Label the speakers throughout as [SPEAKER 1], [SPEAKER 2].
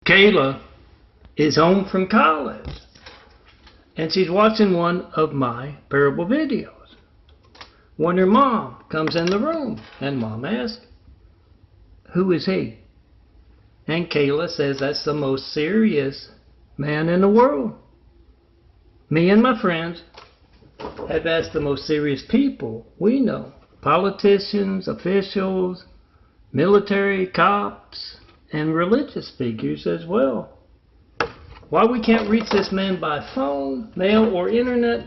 [SPEAKER 1] Kayla is home from college, and she's watching one of my parable videos when her mom comes in the room, and mom asks, "Who is he?" And Kayla says, "That's the most serious man in the world. Me and my friends have asked the most serious people we know, politicians, officials, military, cops, and religious figures as well, why we can't reach this man by phone, mail, or internet,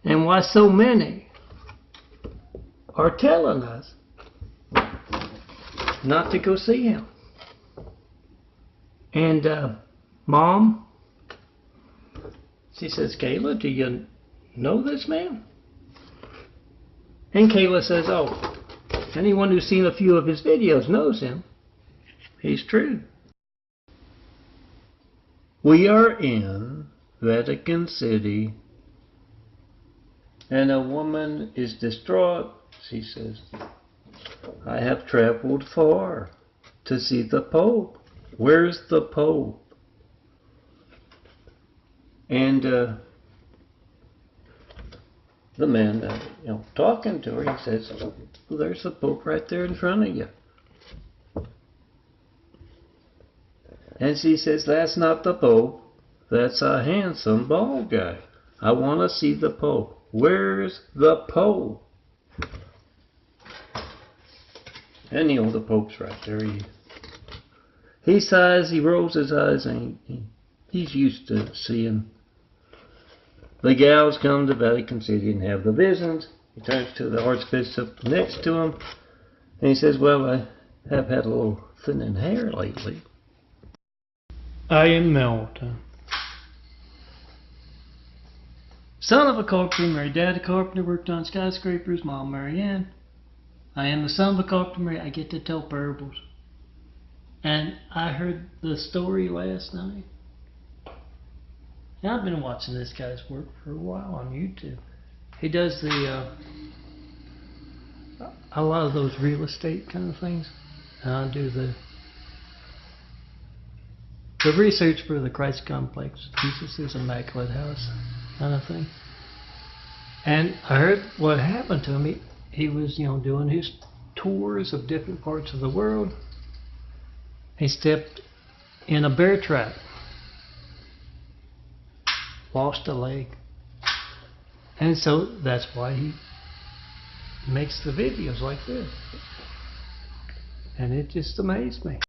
[SPEAKER 1] and why so many are telling us not to go see him." And Mom, she says, "Kayla, do you know this man?" And Kayla says, "Oh, anyone who's seen a few of his videos knows him. He's true." We are in Vatican City, and a woman is distraught. She says, "I have traveled far to see the Pope. Where's the Pope?" And the man, talking to her, he says, "Well, there's the Pope right there in front of you." And she says, "That's not the Pope. That's a handsome bald guy. I want to see the Pope. Where's the Pope?" And the Pope's right there. He sighs, he rolls his eyes, and he's used to seeing the gals come to Vatican City and have the visions. He turns to the Archbishop next to him, and he says, "Well, I have had a little thinning hair lately." I am Melton, son of a carpenter, married dad a carpenter, worked on skyscrapers, mom Marianne. I am the son of a carpenter, I get to tell parables. And I heard the story last night. Now, I've been watching this guy's work for a while on YouTube. He does a lot of those real estate kind of things. And I do the research for the Christ Complex, Jesus' Immaculate House kind of thing. And I heard what happened to him. He was, doing his tours of different parts of the world. He stepped in a bear trap, lost a leg. And so that's why he makes the videos like this. And it just amazed me.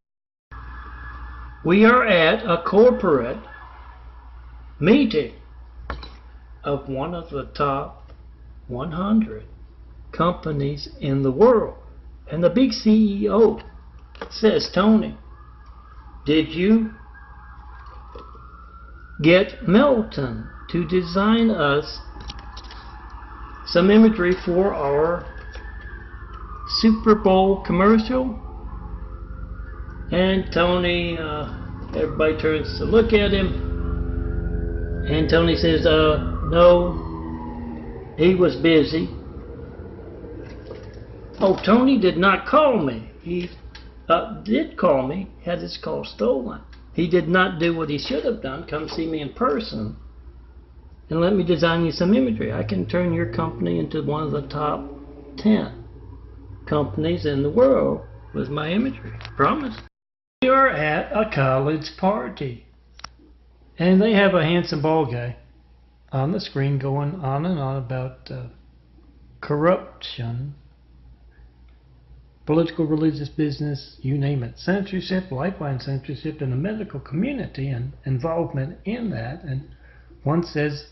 [SPEAKER 1] We are at a corporate meeting of one of the top 100 companies in the world. And the big CEO says, "Tony, did you get Melton to design us some imagery for our Super Bowl commercial?" And Tony, everybody turns to look at him, and Tony says, "No, he was busy." Oh, Tony did not call me. He did call me, had his call stolen. He did not do what he should have done, come see me in person and let me design you some imagery. I can turn your company into one of the top 10 companies in the world with my imagery. Promise. We are at a college party, and they have a handsome bald guy on the screen going on and on about corruption, political, religious, business, you name it, censorship, lifeline censorship in the medical community and involvement in that. And one says,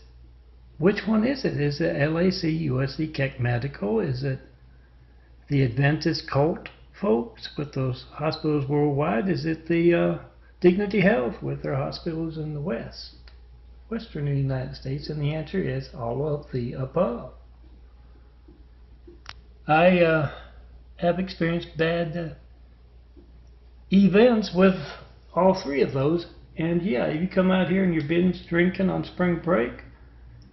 [SPEAKER 1] which one is it? Is it LAC, USC, Keck Medical? Is it the Adventist cult folks with those hospitals worldwide? Is it the Dignity Health with their hospitals in the western United States? And the answer is all of the above. I have experienced bad events with all three of those. And yeah, you come out here and you're binge drinking on spring break,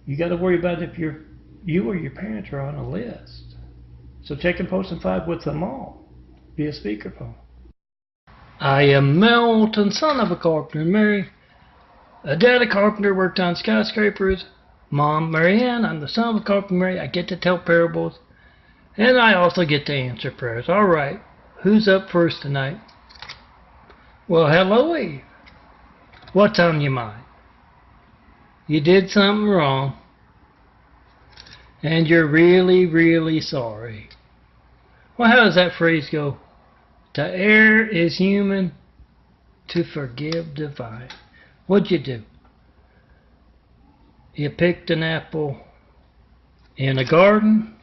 [SPEAKER 1] you got to worry about if you or your parents are on a list. So check and post and five with them all via speakerphone. I am Melton, son of a carpenter and Mary. Dad a carpenter, worked on skyscrapers. Mom, Mary Ann, I'm the son of a carpenter and Mary. I get to tell parables. And I also get to answer prayers. All right, who's up first tonight? Well, hello, Eve. What's on your mind? You did something wrong. And you're really, really sorry. Well, how does that phrase go? To err is human, to forgive divine. What'd you do? You picked an apple in a garden?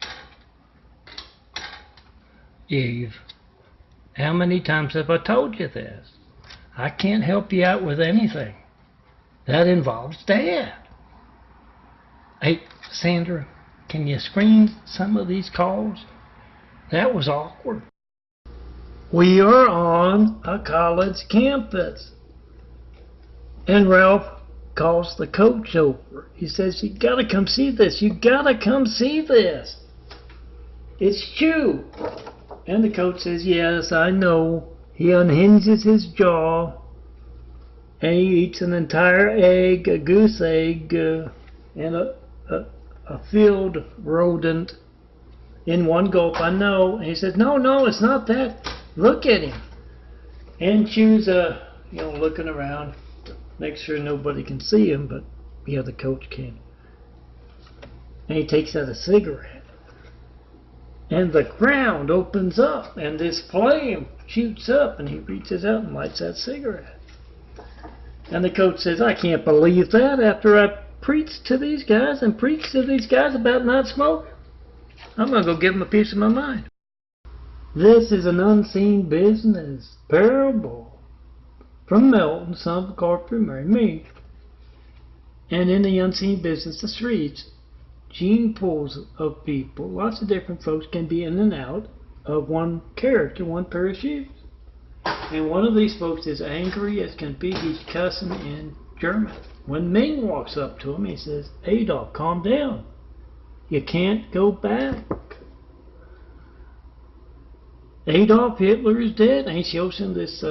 [SPEAKER 1] Eve, how many times have I told you this? I can't help you out with anything. That involves Dad. Hey, Sandra, can you screen some of these calls? That was awkward. We are on a college campus. And Ralph calls the coach over. He says, you gotta come see this. You gotta come see this. It's you. And the coach says, yes, I know. He unhinges his jaw. And he eats an entire egg, a goose egg, and a field rodent in one gulp. I know. And he says, no, it's not that. Look at him. And Chu's, looking around, make sure nobody can see him, but yeah, the coach can. And he takes out a cigarette. And the ground opens up, and this flame shoots up, and he reaches out and lights that cigarette. And the coach says, I can't believe that after I preached to these guys and preached to these guys about not smoking. I'm going to go give them a piece of my mind. This is an unseen business parable from Melton, son of a carpenter, Mary, me. And in the unseen business, the streets, gene pools of people, lots of different folks can be in and out of one character, one pair of shoes. And one of these folks is angry as can be. He's cussing in German. When Ming walks up to him, he says, Adolf, calm down. You can't go back. Adolf Hitler is dead, and he shows him this,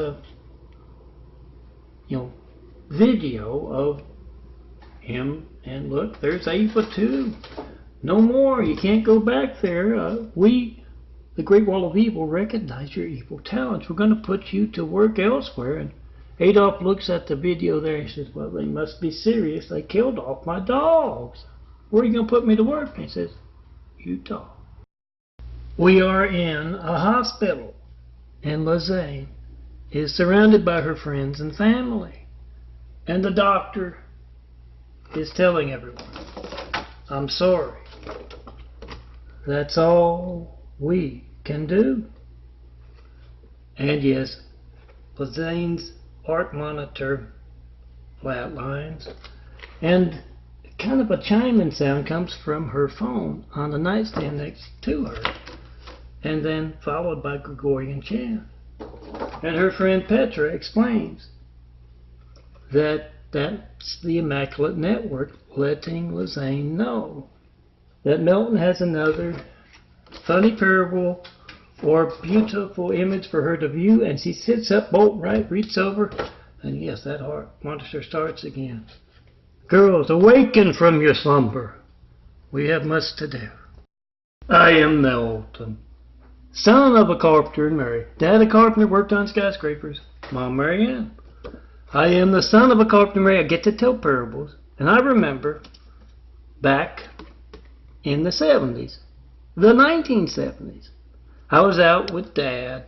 [SPEAKER 1] video of him, and look, there's Ava too. No more, you can't go back there. We, the Great Wall of Evil, recognize your evil talents. We're going to put you to work elsewhere. And Adolf looks at the video there, he says, well, they must be serious. They killed off my dogs. Where are you going to put me to work? And he says, Utah. We are in a hospital, and Lizane is surrounded by her friends and family. And the doctor is telling everyone, I'm sorry. That's all we can do. And yes, Lizane's heart monitor flatlines, and kind of a chiming sound comes from her phone on the nightstand next to her, and then followed by Gregorian chant. And her friend Petra explains that that's the Immaculate Network letting Lizane know that Melton has another funny parable or beautiful image for her to view, and she sits up bolt right, reaches over, and yes, that heart monitor starts again. Girls, awaken from your slumber. We have much to do. I am Melton, son of a carpenter and Mary. Dad a carpenter, worked on skyscrapers. Mom, Mary Ann. I am the son of a carpenter and Mary. I get to tell parables. And I remember back in the 70s, the 1970s, I was out with Dad.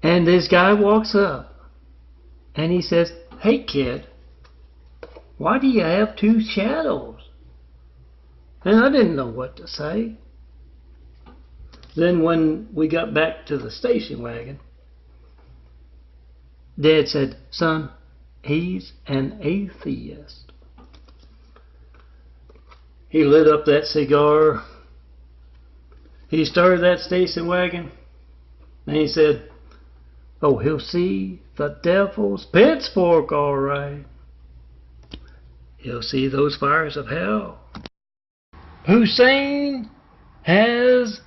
[SPEAKER 1] And this guy walks up and he says, hey kid, why do you have two shadows? And I didn't know what to say. Then when we got back to the station wagon, Dad said, son, he's an atheist. He lit up that cigar. He started that station wagon. And he said, oh, he'll see the devil's pitchfork all right. He'll see those fires of hell. Hussein has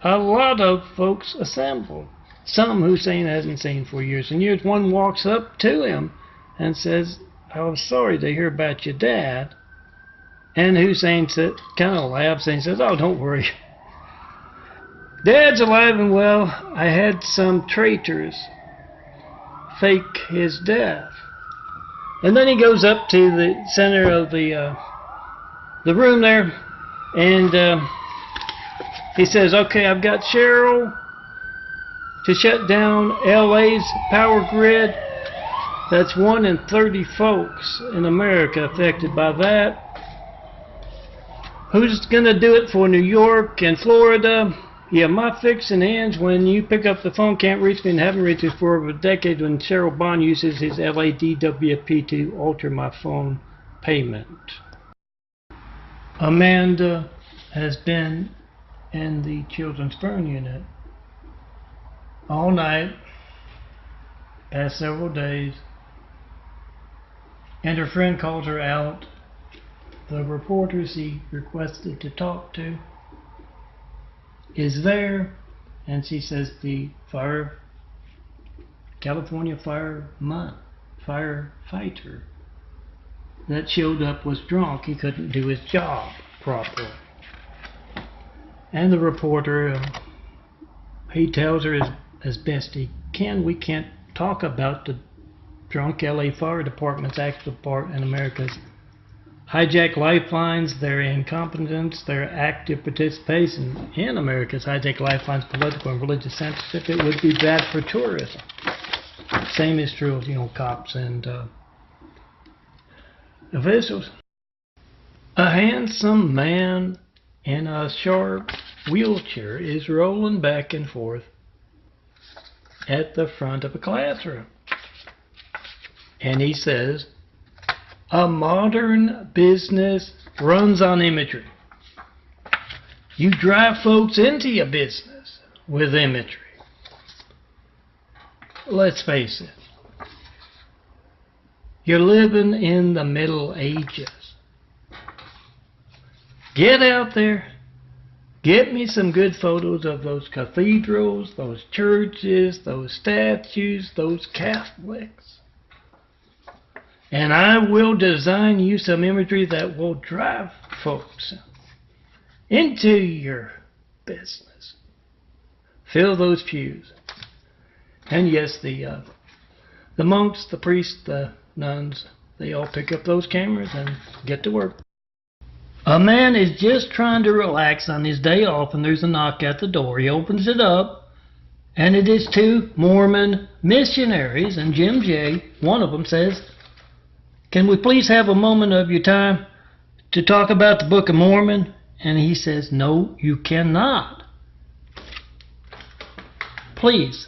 [SPEAKER 1] a lot of folks assembled. Some Hussein hasn't seen for years and years. One walks up to him and says, "I was sorry to hear about your dad." And Hussein kind of laughs and says, "Oh, don't worry. Dad's alive and well. I had some traitors fake his death." And then he goes up to the center of the room there, and he says, "Okay, I've got Cheryl to shut down LA's power grid. That's 1 in 30 folks in America affected by that. Who's going to do it for New York and Florida? Yeah, my fixing hands when you pick up the phone, can't reach me and haven't reached me for over a decade when Cheryl Bond uses his LADWP to alter my phone payment." Amanda has been in the children's burn unit all night, past several days, and her friend calls her out. The reporters he requested to talk to is there, and she says the California firefighter that showed up was drunk. He couldn't do his job properly. And the reporter, he tells her as best he can, we can't talk about the drunk LA Fire Department's active part in America's hijacked lifelines, their incompetence, their active participation in America's hijacked lifelines, political and religious censorship. It would be bad for tourism. Same is true of, cops and officials. A handsome man in a sharp wheelchair is rolling back and forth at the front of a classroom. And he says, "A modern business runs on imagery. You drive folks into your business with imagery." Let's face it. You're living in the Middle Ages. Get out there. Get me some good photos of those cathedrals, those churches, those statues, those Catholics. And I will design you some imagery that will drive folks into your business. Fill those pews. And yes, the monks, the priests, the nuns, they all pick up those cameras and get to work. A man is just trying to relax on his day off and there's a knock at the door. He opens it up and it is 2 Mormon missionaries, and Jim J., one of them, says, "Can we please have a moment of your time to talk about the Book of Mormon?" And he says, "No, you cannot. Please,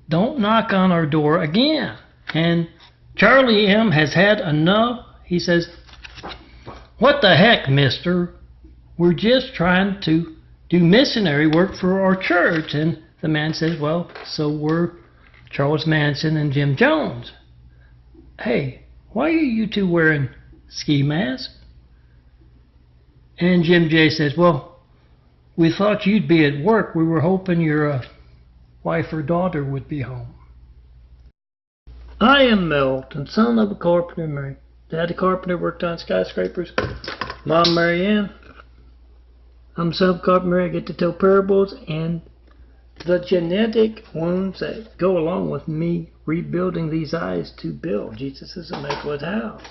[SPEAKER 1] don't knock on our door again." And Charlie M. has had enough. He says, "What the heck, mister? We're just trying to do missionary work for our church." And the man says, "Well, so were Charles Manson and Jim Jones. Hey, why are you 2 wearing ski masks?" And Jim J. says, "Well, we thought you'd be at work. We were hoping your wife or daughter would be home." I am Milton, son of a carpenter Mary. Daddy carpenter, worked on skyscrapers. Mom Mary Ann. I'm son of a carpenter Mary. I get to tell parables and the genetic wounds that go along with me rebuilding these eyes to build Jesus' immaculate house.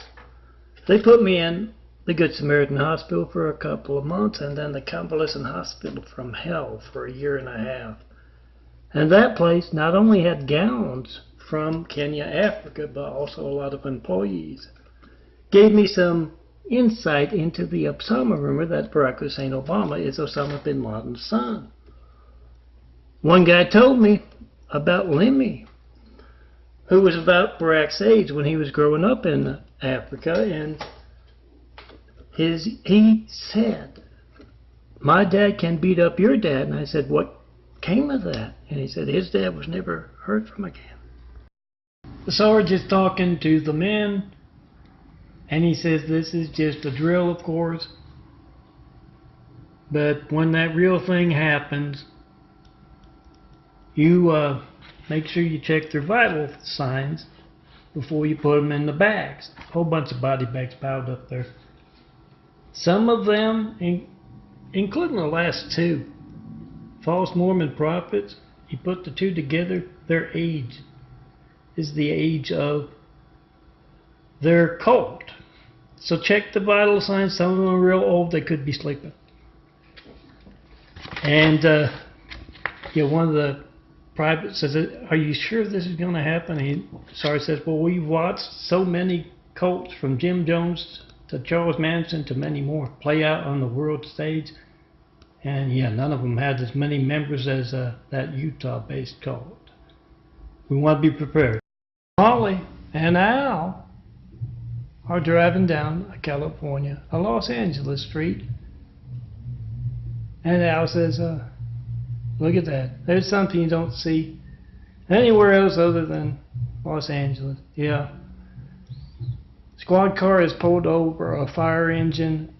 [SPEAKER 1] They put me in the Good Samaritan Hospital for a couple of months and then the convalescent hospital from hell for a year and a half. And that place not only had gowns from Kenya, Africa, but also a lot of employees. Gave me some insight into the Osama rumor that Barack Hussein Obama is Osama bin Laden's son. One guy told me about Lemmy, who was about Barack's age when he was growing up in Africa, and he said, "My dad can beat up your dad." And I said, "What came of that?" And he said, "His dad was never heard from again." The Sarge is talking to the men, and he says this is just a drill, of course, but when that real thing happens, you make sure you check their vital signs before you put them in the bags. A whole bunch of body bags piled up there. Some of them, including the last two, false Mormon prophets, you put the two together, their age is the age of their cult. So check the vital signs. Some of them are real old. They could be sleeping. And one of the privates says, "Are you sure this is going to happen?" Sarge says, "Well, we've watched so many cults from Jim Jones to Charles Manson to many more play out on the world stage. And none of them had as many members as that Utah-based cult. We want to be prepared." Molly and Al are driving down a California, a Los Angeles street. And Al says, "Look at that. There's something you don't see anywhere else other than Los Angeles." Yeah. Squad car has pulled over a fire engine.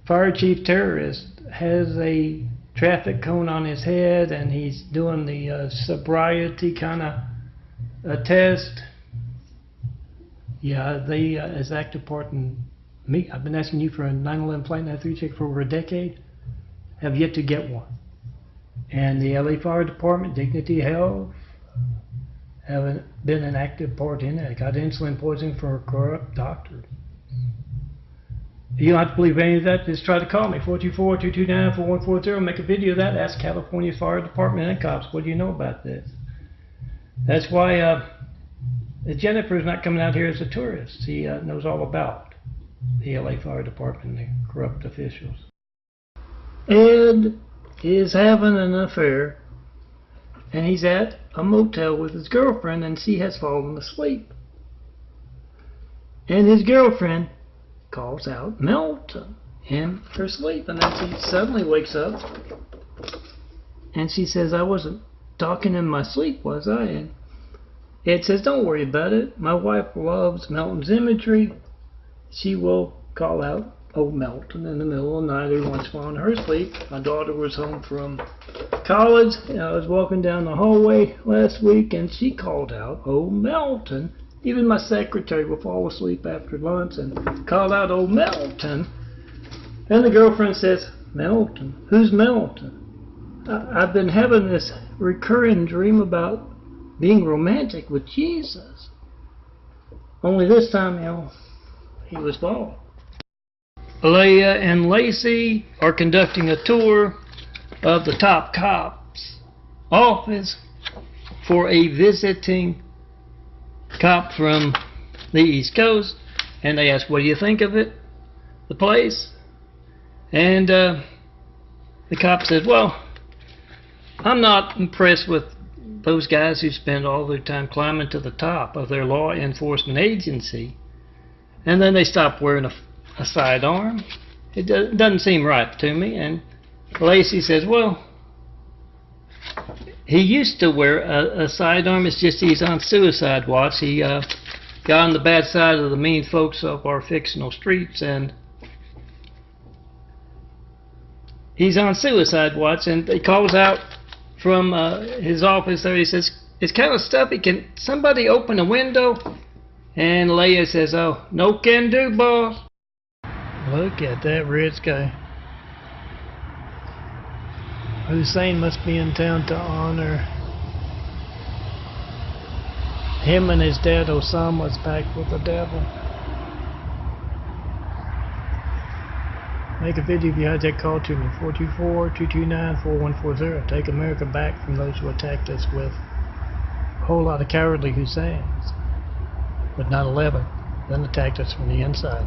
[SPEAKER 1] Fire chief terrorist has a traffic cone on his head, and he's doing the sobriety kind of test. Yeah, they as active part in me. I've been asking you for a 9/11 Flight 93 check for over a decade. Have yet to get one. And the LA Fire Department, Dignity Health, haven't been an active part in it. Got insulin poisoning for a corrupt doctor. You don't have to believe any of that. Just try to call me, 424-229-4140. Make a video of that. Ask California Fire Department and cops, what do you know about this? That's why Jennifer's not coming out here as a tourist. He knows all about the LA Fire Department and the corrupt officials. Ed is having an affair, and he's at a motel with his girlfriend, and she has fallen asleep. And his girlfriend calls out Melton in her sleep, and then she suddenly wakes up and she says, "I wasn't talking in my sleep, was I?" And Ed says, "Don't worry about it. My wife loves Melton's imagery. She will call out old Melton in the middle of the night every once in a while in her sleep." My daughter was home from college, and I was walking down the hallway last week, and she called out old Melton. Even my secretary will fall asleep after lunch and call out old Melton. And the girlfriend says, "Melton? Who's Melton?" I've been having this recurring dream about being romantic with Jesus. Only this time, he was bald. Leah and Lacey are conducting a tour of the top cop's office for a visiting cop from the East Coast, and they ask, "What do you think of it, the place?" And the cop says, "Well, I'm not impressed with those guys who spend all their time climbing to the top of their law enforcement agency, and then they stop wearing a sidearm. It doesn't seem right to me." And Lacey says, "Well, he used to wear a sidearm. It's just he's on suicide watch. He got on the bad side of the mean folks of our fictional streets, and he's on suicide watch." And he calls out from his office there. He says, "It's kind of stuffy. Can somebody open a window?" And Leia says, "Oh, no can do, boss." Look at that red sky. Hussein must be in town to honor him, and his dad Osama's packed with the devil. Make a video if you had that call to me, 424-229-4140. Take America back from those who attacked us with a whole lot of cowardly Husseins, but 9/11, then attacked us from the inside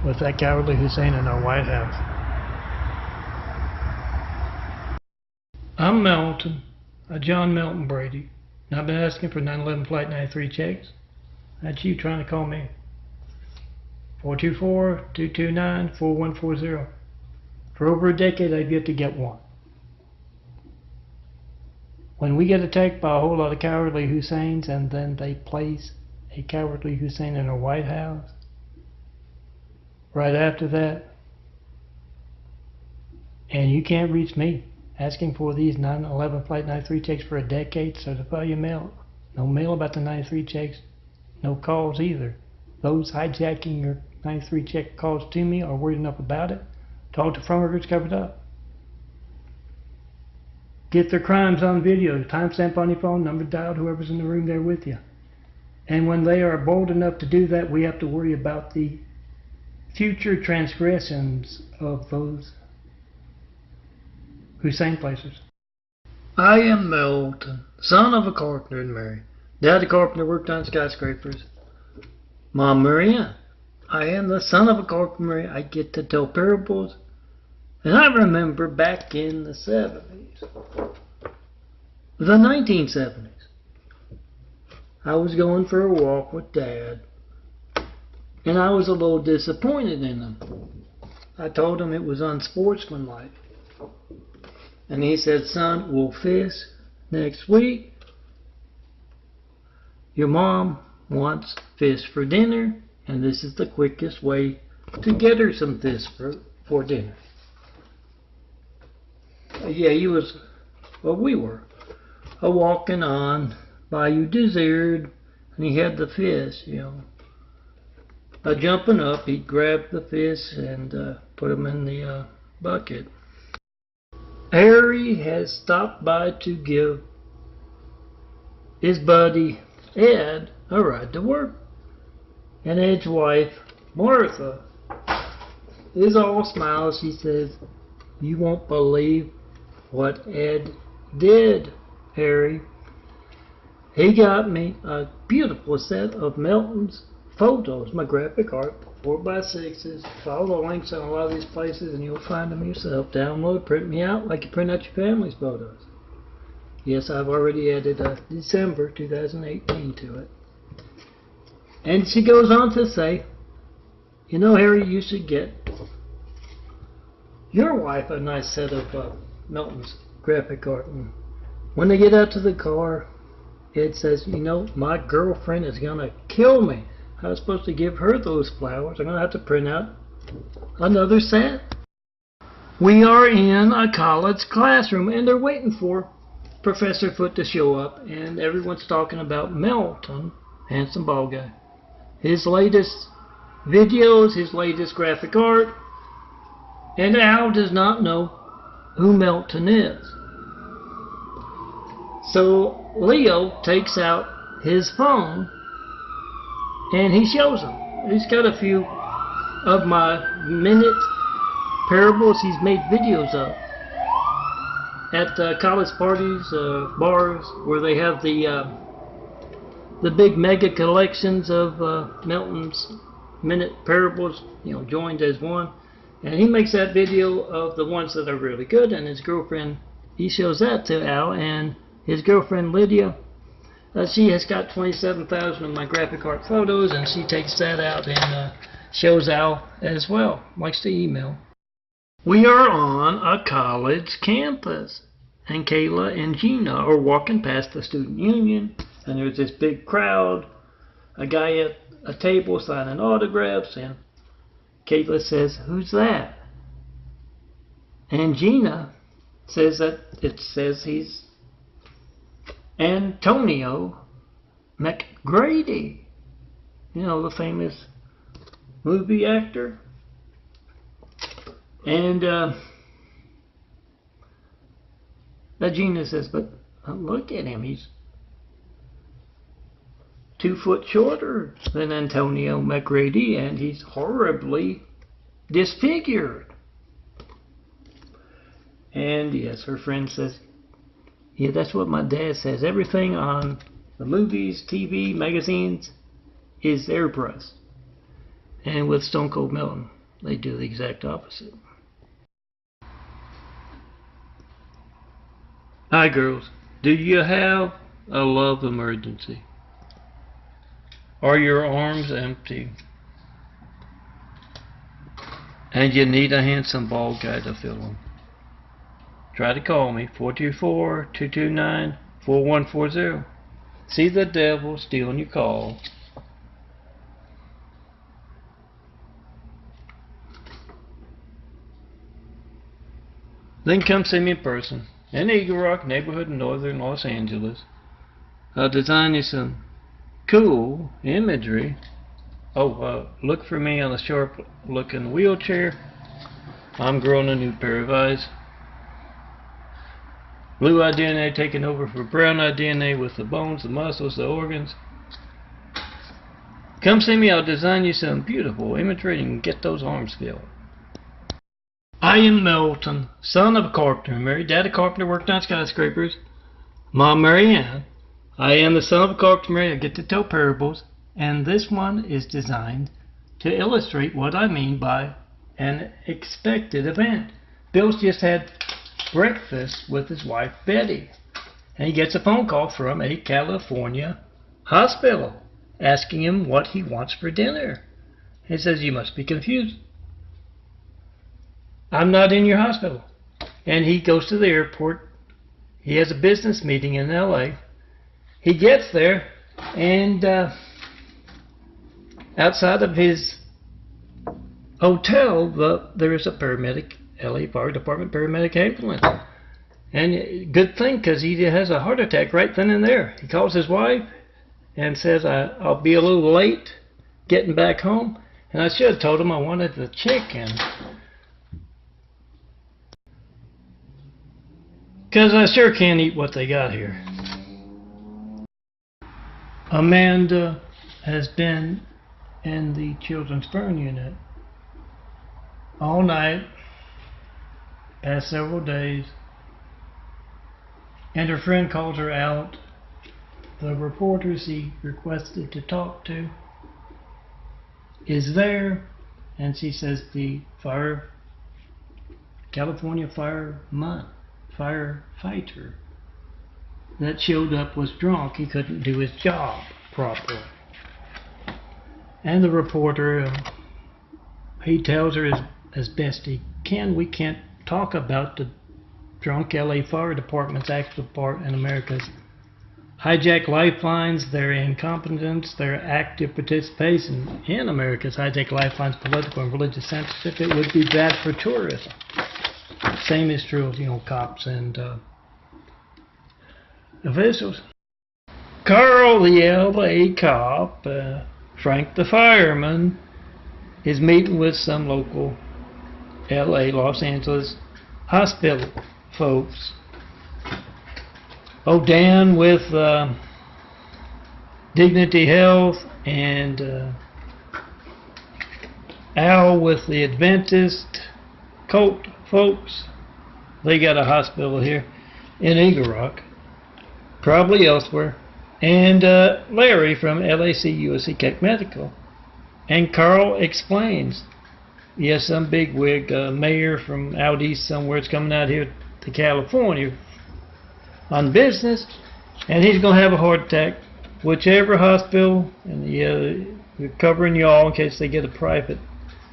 [SPEAKER 1] with that cowardly Hussein in our White House. I'm Melton, John Melton Brady, and I've been asking for 9/11 Flight 93 checks. That's you trying to call me. 424-229-4140. For over a decade, I've yet to get one. When we get attacked by a whole lot of cowardly Husseins, and then they place a cowardly Hussein in our White House, right after that, and you can't reach me asking for these 9/11 Flight 93 checks for a decade, certify your mail. No mail about the 93 checks, no calls either. Those hijacking your 93 check calls to me are worried enough about it. Talk to phone records covered up. Get their crimes on video, timestamp on your phone, number dialed, whoever's in the room there with you. And when they are bold enough to do that, we have to worry about the future transgressions of those Hussein placers. I am Milton, son of a carpenter and Mary. Dad, the carpenter, worked on skyscrapers. Mom, Marianne. I am the son of a carpenter, Mary. I get to tell parables. And I remember back in the 70s, the 1970s, I was going for a walk with Dad, and I was a little disappointed in him. I told him it was unsportsmanlike. And he said, son, we'll fish next week. Your mom wants fish for dinner, and this is the quickest way to get her some fish for dinner. Yeah, we were walking on Bayou Desert, and he had the fish, jumping up, he grabbed the fish and put them in the bucket. Harry has stopped by to give his buddy Ed a ride to work. And Ed's wife, Martha, is all smiles. She says, you won't believe what Ed did, Harry. He got me a beautiful set of Melton's photos, my graphic art, 4x6s. Follow the links on a lot of these places and you'll find them yourself. Download, print me out like you print out your family's photos. Yes, I've already added December 2018 to it. And she goes on to say, Harry, you should get your wife a nice set of Melton's graphic art. And when they get out to the car, Ed says, my girlfriend is going to kill me. I was supposed to give her those flowers. I'm going to have to print out another set. We are in a college classroom, and they're waiting for Professor Foote to show up, and everyone's talking about Melton, handsome bald guy. His latest videos, his latest graphic art, and Al does not know who Melton is. So Leo takes out his phone and he shows him. He's got a few of my minute parables he's made videos of at college parties, bars, where they have the big mega collections of Melton's minute parables, joined as one. And he makes that video of the ones that are really good, and his girlfriend, he shows that to Al, and his girlfriend Lydia, she has got 27,000 of my graphic art photos, and she takes that out and shows Al as well, likes to email. We are on a college campus, and Kayla and Gina are walking past the student union, and there's this big crowd, a guy at a table signing autographs, and Kayla says, who's that? And Gina says that it says he's Antonio McGrady, the famous movie actor. And Gina says, but look at him, he's 2 foot shorter than Antonio McGrady, and he's horribly disfigured. And yes, her friend says, yeah, that's what my dad says. Everything on the movies, TV, magazines is airbrushed. And with Stone Cold Melton, they do the exact opposite. Hi girls, do you have a love emergency? Are your arms empty? And you need a handsome bald guy to fill them? Try to call me, 424-229-4140. See the devil stealing your call. Then come see me in person in the Eagle Rock neighborhood in northern Los Angeles. I'll design you some cool imagery. Look for me on a sharp looking wheelchair. I'm growing a new pair of eyes. Blue-eyed DNA taking over for brown-eyed DNA with the bones, the muscles, the organs. Come see me, I'll design you some beautiful imagery and get those arms filled. I am Milton, son of a carpenter. Married dad a carpenter, worked on skyscrapers. Mom Mary Ann. I am the son of a carpenter, married. I get to tell parables. And this one is designed to illustrate what I mean by an expected event. Bill's just had breakfast with his wife Betty, and he gets a phone call from a California hospital asking him what he wants for dinner. He says, "You must be confused. I'm not in your hospital." And he goes to the airport. He has a business meeting in LA. He gets there, and outside of his hotel, there is a paramedic, LA Fire Department paramedic ambulance. And good thing, because he has a heart attack right then and there. He calls his wife and says, I'll be a little late getting back home. And I should have told him I wanted the chicken, because I sure can't eat what they got here. Amanda has been in the children's burn unit all night, past several days, and her friend called her out. The reporters he requested to talk to is there, and she says the California firefighter that showed up was drunk. He couldn't do his job properly. And the reporter, he tells her as best he can, we can't talk about the drunk LA Fire Department's actual part in America's hijacked lifelines, their incompetence, their active participation in America's hijacked lifelines, political and religious censorship. It would be bad for tourism. Same is true of, cops and officials. Carl, the LA cop, Frank the fireman, is meeting with some local LA, Los Angeles hospital folks. Dan with Dignity Health and Al with the Adventist cult folks. They got a hospital here in Eagle Rock, probably elsewhere. And Larry from LAC USC Keck Medical. And Carl explains, yes, some bigwig mayor from out east somewhere is coming out here to California on business, and he's going to have a heart attack. Whichever hospital, and we're covering y'all in case they get a private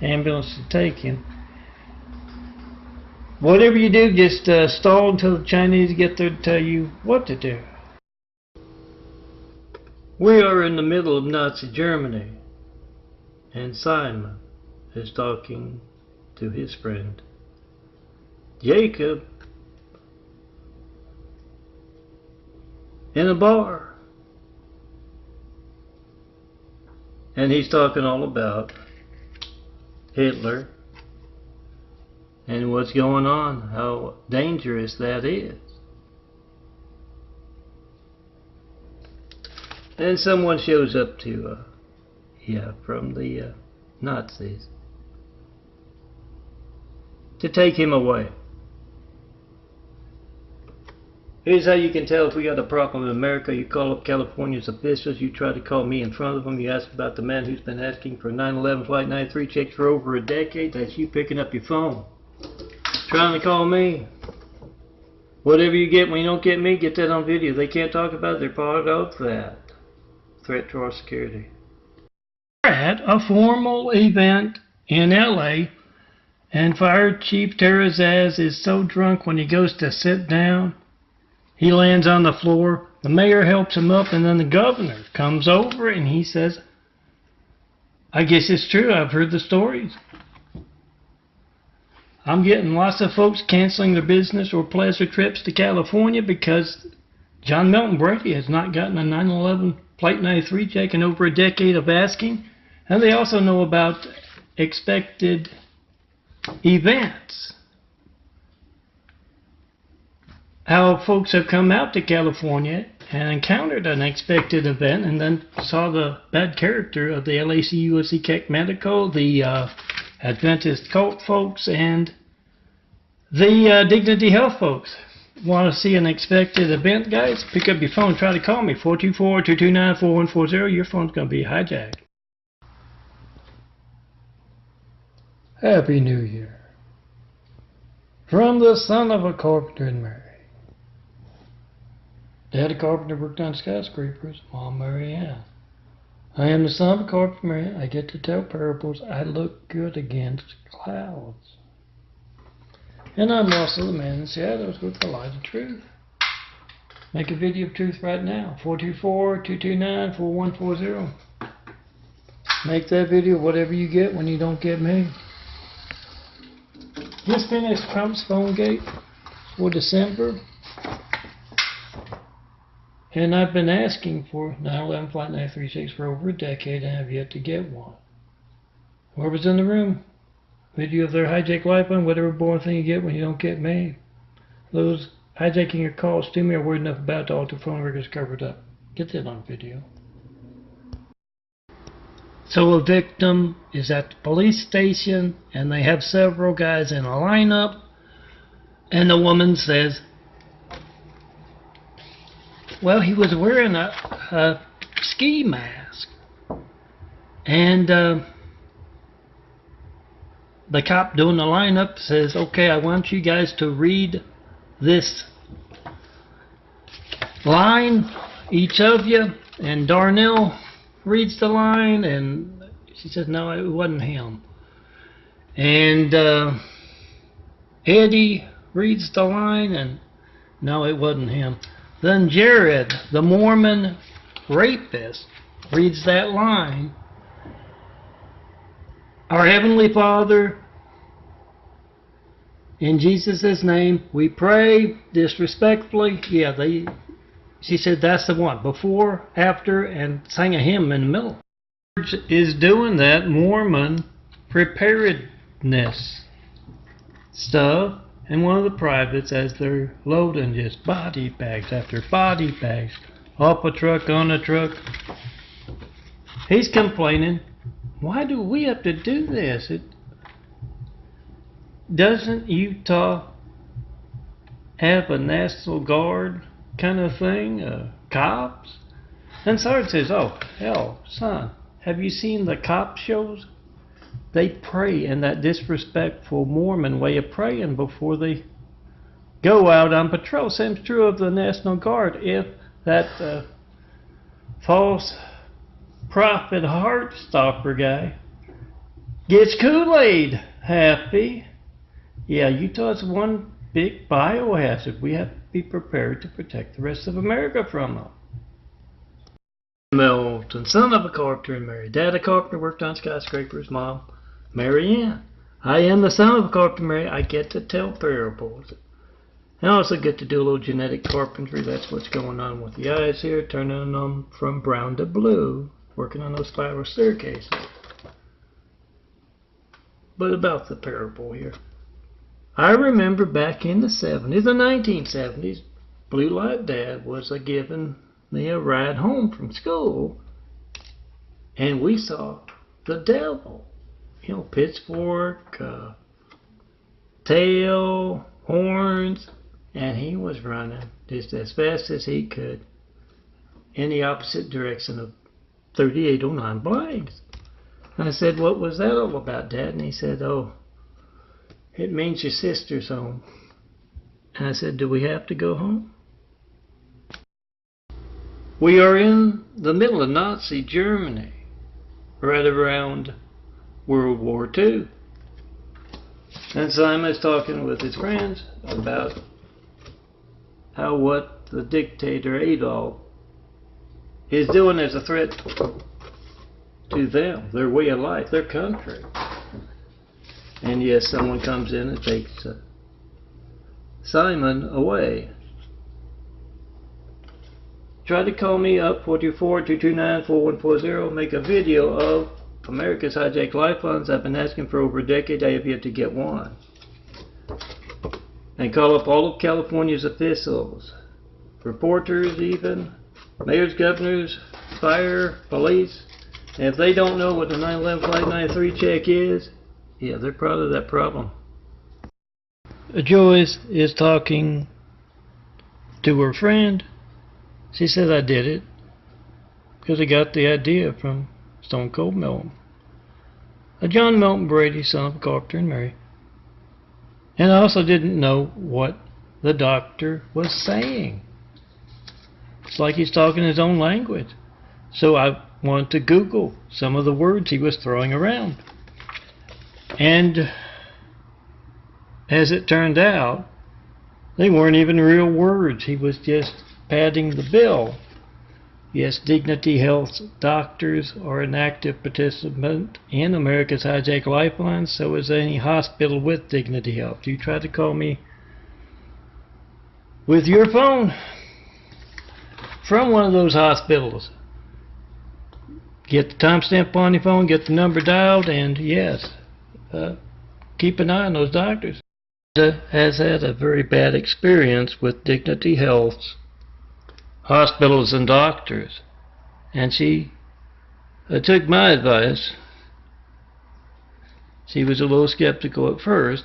[SPEAKER 1] ambulance to take him. Whatever you do, just stall until the Chinese get there to tell you what to do. We are in the middle of Nazi Germany, and Simon is talking to his friend Jacob in a bar. And he's talking all about Hitler and what's going on, how dangerous that is. And someone shows up to, from the Nazis, to take him away. Here's how you can tell if we got a problem in America. You call up California's officials. You try to call me in front of them. You ask about the man who's been asking for 9/11 Flight 93 checks for over a decade. That's you picking up your phone, trying to call me. Whatever you get when you don't get me, get that on video. They can't talk about it. They're part of that threat to our security. We're at a formal event in LA, and Fire Chief Terrazaz is so drunk when he goes to sit down, he lands on the floor. The mayor helps him up, and then the governor comes over and he says, I guess it's true, I've heard the stories. I'm getting lots of folks canceling their business or pleasure trips to California because John Milton Brady has not gotten a 911 Plate 93 check in over a decade of asking. And they also know about expected events. How folks have come out to California and encountered an unexpected event and then saw the bad character of the LAC USC Keck Medical, the Adventist cult folks, and the Dignity Health folks. Want to see an expected event, guys? Pick up your phone, try to call me, 424-229-4140. Your phone's going to be hijacked. Happy New Year. From the son of a carpenter and Mary. Daddy Carpenter worked on skyscrapers, Mom Mary Ann. I am the son of a carpenter, Mary. I get to tell parables. I look good against clouds. And I'm also the man in shadows with the light of truth. Make a video of truth right now. 424-229-4140. Make that video whatever you get when you don't get me. Just finished Trump's phone gate for December. And I've been asking for 911 Flight 936 for over a decade and have yet to get one. Whoever's in the room, video of their hijacked life on whatever boring thing you get when you don't get me. Those hijacking your calls to me are worried enough about all the phone records covered up. Get that on video. So a victim is at the police station and they have several guys in a lineup and the woman says, well, he was wearing a ski mask. And the cop doing the lineup says, okay, I want you guys to read this line, each of you. And Darnell reads the line, and she says, no, it wasn't him. And Eddie reads the line, and no, it wasn't him. Then Jared, the Mormon rapist, reads that line. Our Heavenly Father, in Jesus' name, we pray. Disrespectfully. Yeah, she said that's the one. Before, after, and sang a hymn in the middle. Is doing that Mormon preparedness stuff. And one of the privates, as they're loading just body bags after body bags, off a truck, on a truck, he's complaining, why do we have to do this? Doesn't Utah have a National Guard kind of thing, cops? And Sarge says, oh, hell, son, have you seen the cop shows? They pray in that disrespectful Mormon way of praying before they go out on patrol. Same true of the National Guard. If that false prophet Heartstopper guy gets Kool-Aid happy, yeah, Utah's one big biohazard. We have to be prepared to protect the rest of America from them. Milton, son of a carpenter and Mary. Dad a carpenter, worked on skyscrapers. Mom, Mary Ann. I am the son of a carpenter, Mary. I get to tell parables. I also get to do a little genetic carpentry. That's what's going on with the eyes here, turning them from brown to blue, working on those spiral staircases. But about the parable here. I remember back in the 70s, the 1970s, Blue Light Dad was giving me a ride home from school, and we saw the devil. You know, pitchfork, tail, horns, and he was running just as fast as he could in the opposite direction of 3809 Blanks. I said, what was that all about, Dad? And he said, oh, it means your sister's home. And I said, do we have to go home? We are in the middle of Nazi Germany, right around World War II. And Simon's talking with his friends about how what the dictator Adolf is doing as a threat to them, their way of life, their country. And yes, someone comes in and takes Simon away. Try to call me up 424-229-4140. Make a video of America's hijacked lifelines. I've been asking for over a decade. I have yet to get one. And call up all of California's officials, reporters even, mayors, governors, fire, police. And if they don't know what the 9/11 Flight 93 check is, yeah, they're part of that problem. Joyce is talking to her friend. She says, I did it because I got the idea from Stone Cold Milton. John Milton Brady, son of a carpenter and Mary. And I also didn't know what the doctor was saying. It's like he's talking his own language. So I wanted to Google some of the words he was throwing around. And as it turned out, they weren't even real words. He was just padding the bill. Yes, Dignity Health doctors are an active participant in America's Hijacked Lifelines, so is any hospital with Dignity Health. You try to call me with your phone from one of those hospitals. Get the timestamp on your phone, get the number dialed, and yes, keep an eye on those doctors. Has had a very bad experience with Dignity Health's hospitals and doctors, and she took my advice. She was a little skeptical at first,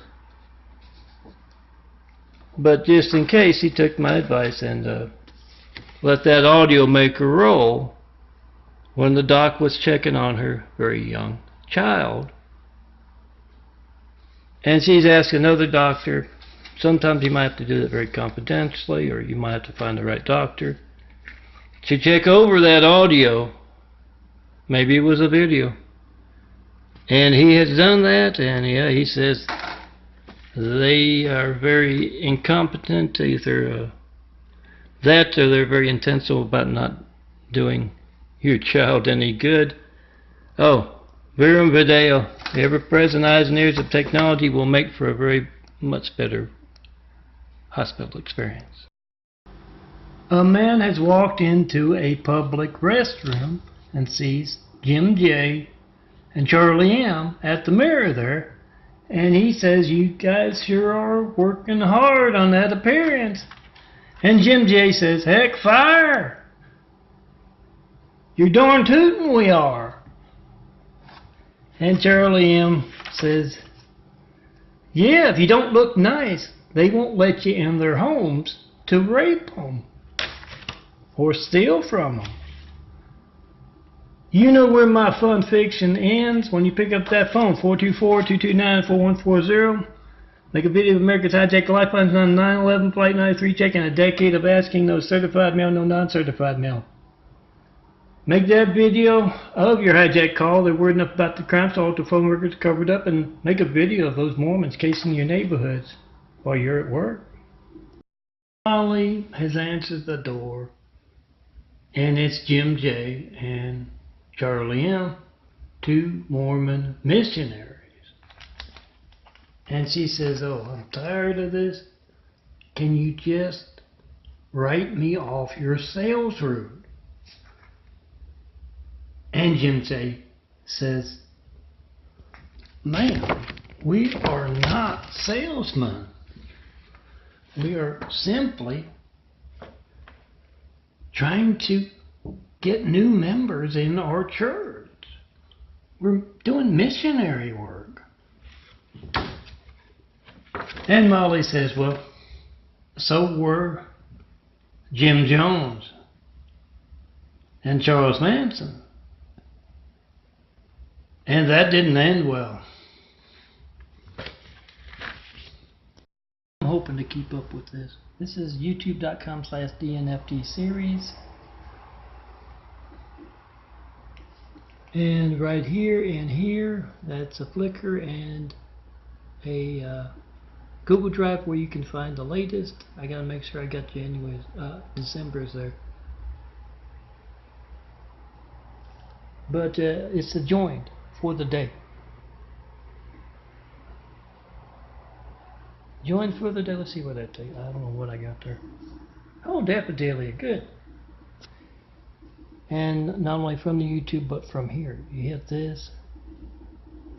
[SPEAKER 1] but just in case, she took my advice and let that audio maker roll when the doc was checking on her very young child. And she's asked another doctor. Sometimes you might have to do that very confidentially, or you might have to find the right doctor to check over that audio. Maybe it was a video. And he has done that, and yeah, he says they are very incompetent, either that or they're very intentional about not doing your child any good. Oh, Virum Video, the ever-present eyes and ears of technology will make for a very much better hospital experience. A man has walked into a public restroom and sees Jim J and Charlie M at the mirror there, and he says, you guys sure are working hard on that appearance. And Jim J says, heck, fire! You're darn tootin' we are. And Charlie M says, yeah, if you don't look nice, they won't let you in their homes to rape them or steal from them. You know where my fun fiction ends when you pick up that phone, 424-229-4140. Make a video of America's Hijacked Lifelines on 9/11 Flight 93, checking a decade of asking no certified mail, no non-certified mail. Make that video of your hijack call. They're worried enough about the crime, so all the phone records covered up, and make a video of those Mormons casing your neighborhoods while you're at work. Molly has answered the door, and it's Jim J and Charlie M, two Mormon missionaries. And she says, oh, I'm tired of this. Can you just write me off your sales route? And Jim J says, ma'am, we are not salesmen. We are simply trying to get new members in our church. We're doing missionary work. And Molly says, well, so were Jim Jones and Charles Manson. And that didn't end well. I'm hoping to keep up with this. This is youtube.com/DNFT series. And right here and here, that's a Flickr and a Google Drive where you can find the latest. I gotta make sure I got January's, December's there. But it's adjoined for the day. Join further day. Let's see what that takes. I don't know what I got there. Oh, Daffodillia, good. And not only from the YouTube, but from here. You hit this.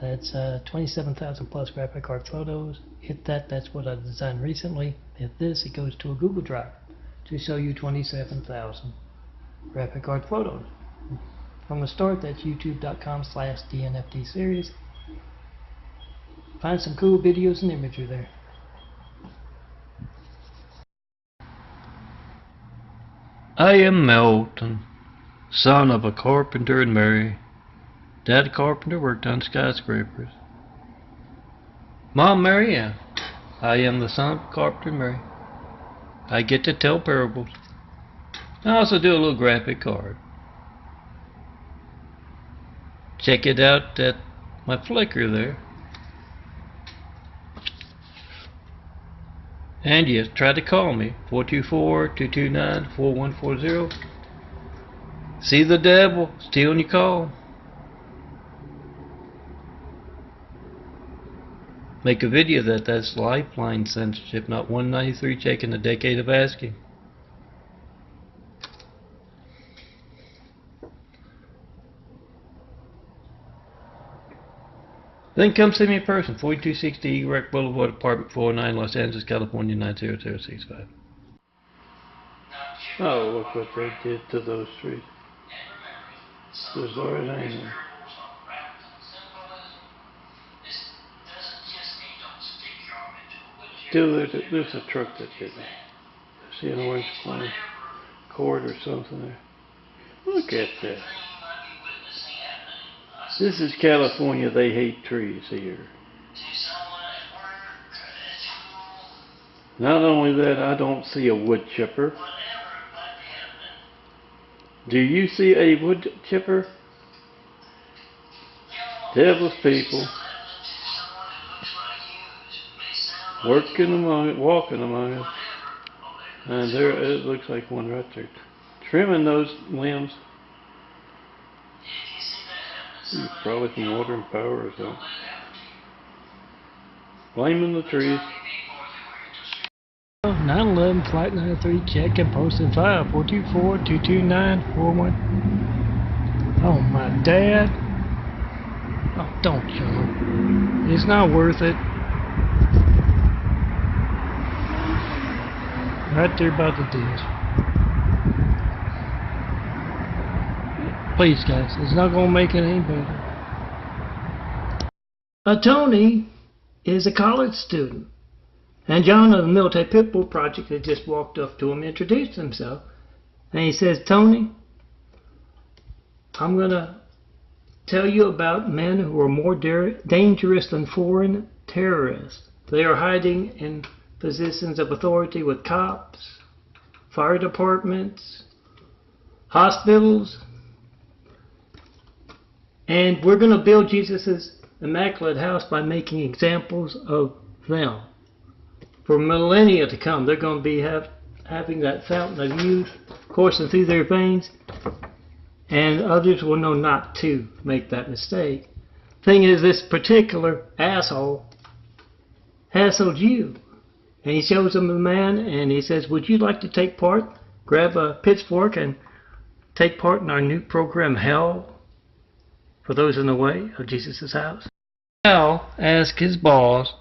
[SPEAKER 1] That's 27,000 plus graphic card photos. Hit that. That's what I designed recently. Hit this. It goes to a Google Drive to show you 27,000 graphic card photos. From the start, that's youtube.com/DNFD series. Find some cool videos and imagery there. I am Melton, son of a carpenter and Mary. Dad carpenter worked on skyscrapers. Mom Mary Ann. I am the son of a carpenter and Mary. I get to tell parables. I also do a little graphic card. Check it out at my Flickr there. And yes, try to call me, 424-229-4140. See the devil stealing your call. Make a video that's lifeline censorship, not 193 checking a decade of asking. Then come see me in person, 4260 Erect Boulevard, Apartment 409, Los Angeles, California, 90065. Oh, look what they did to those trees. There's already hanging. Still, there's a truck that did it. See an orange cord or something there. Look at that. This is California. They hate trees here. Not only that, I don't see a wood chipper. Do you see a wood chipper? Devil's people walking among us, and there it looks like one right there, trimming those limbs. Probably from water and power or something. Blaming the trees. 911 Flight 903 check and posted 424-229-41. Oh my dad. Oh, don't jump. It's not worth it. Right there by the ditch. Please, guys, it's not going to make it any better. Tony is a college student. And John of the Military Pitbull Project had just walked up to him, introduced himself. And he says, Tony, I'm going to tell you about men who are more dangerous than foreign terrorists. They are hiding in positions of authority with cops, fire departments, hospitals. And we're going to build Jesus' immaculate house by making examples of them. For millennia to come, they're going to be having that fountain of youth coursing through their veins, and others will know not to make that mistake. Thing is, this particular asshole hassled you. And he shows him the man, and he says, would you like to take part? Grab a pitchfork and take part in our new program, Hell for Those in the Way of Jesus' House. Hal asked his boss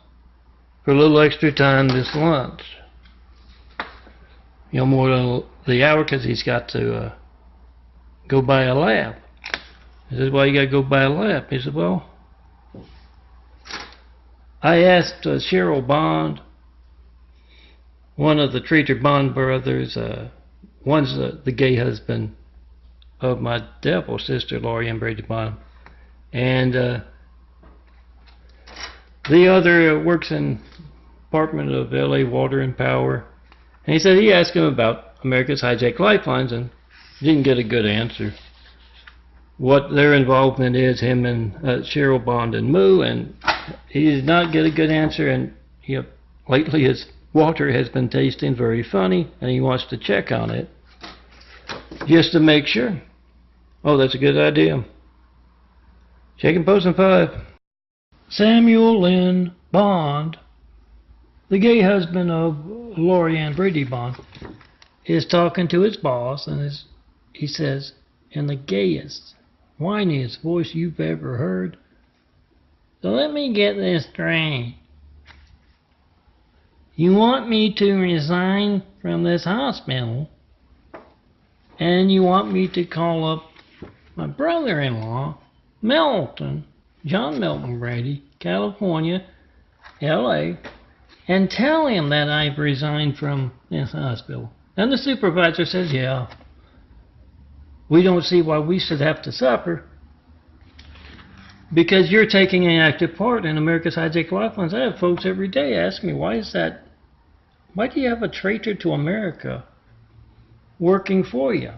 [SPEAKER 1] for a little extra time this lunch. You know, more than the hour, because he's got to go buy a lap. He says, why you got to go buy a lap? He said, well, I asked Cheryl Bond, one of the Treater Bond brothers, one's the gay husband of my devil sister, Laurie Ann Brady Bond, and the other works in Department of LA Water and Power. And he said he asked him about America's hijacked lifelines and didn't get a good answer. What their involvement is, him and Cheryl Bond and Moo, and he did not get a good answer. And lately his water has been tasting very funny, and he wants to check on it just to make sure. Oh, that's a good idea. Check and post in 5. Samuel Lynn Bond The gay husband of Lori Ann Brady Bond is talking to his boss, and he says, in the gayest, whiniest voice you've ever heard, "So let me get this straight. You want me to resign from this hospital, and you want me to call up my brother-in-law, Milton, John Milton Brady, California, LA, and tell him that I've resigned from this hospital." And the supervisor says, "Yeah, we don't see why we should have to suffer, because you're taking an active part in America's Hijacked Lifelines." I have folks every day ask me, why is that? Why do you have a traitor to America working for you?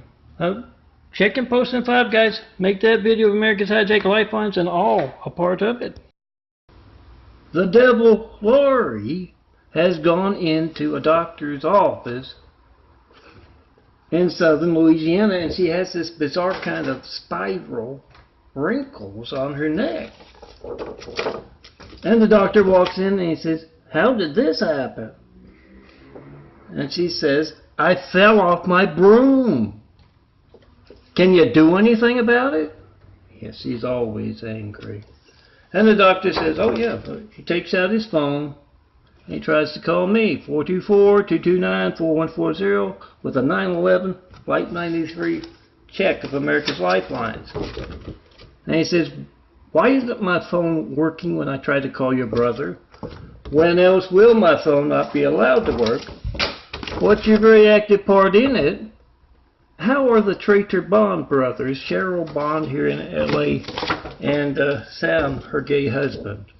[SPEAKER 1] Check and post in 5, guys. Make that video of America's Hijacked Lifelines and all a part of it. The devil Lori has gone into a doctor's office in southern Louisiana, and she has this bizarre kind of spiral wrinkles on her neck. And the doctor walks in and he says, "How did this happen?" And she says, "I fell off my broom. Can you do anything about it?" Yes, she's always angry. And the doctor says, "Oh yeah." He takes out his phone. He tries to call me, 424-229-4140, with a 911 Flight 93 check of America's Lifelines. And he says, "Why isn't my phone working when I try to call your brother? When else will my phone not be allowed to work? What's your very active part in it? How are the traitor Bond brothers, Cheryl Bond here in LA, and Sam, her gay husband?"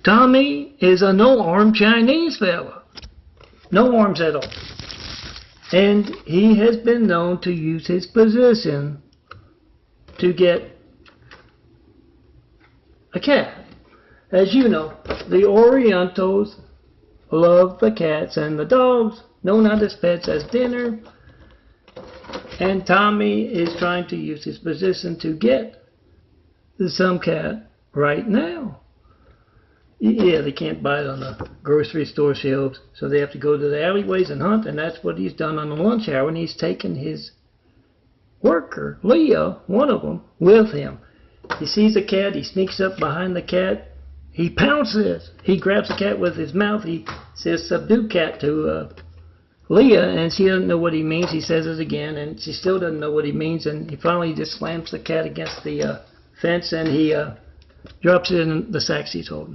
[SPEAKER 1] Tommy is a no-arm Chinese fella. No arms at all. And he has been known to use his position to get a cat. As you know, the Orientals love the cats and the dogs, known as pets, as dinner. And Tommy is trying to use his position to get some cat right now. Yeah, they can't buy it on the grocery store shelves, so they have to go to the alleyways and hunt, and that's what he's done on the lunch hour, and he's taken his worker, Leah, one of them, with him. He sees a cat, he sneaks up behind the cat, he pounces, he grabs the cat with his mouth, he says, "Subdue cat," to Leah, and she doesn't know what he means. He says it again, and she still doesn't know what he means, and he finally just slams the cat against the fence, and he drops it in the sack she's holding.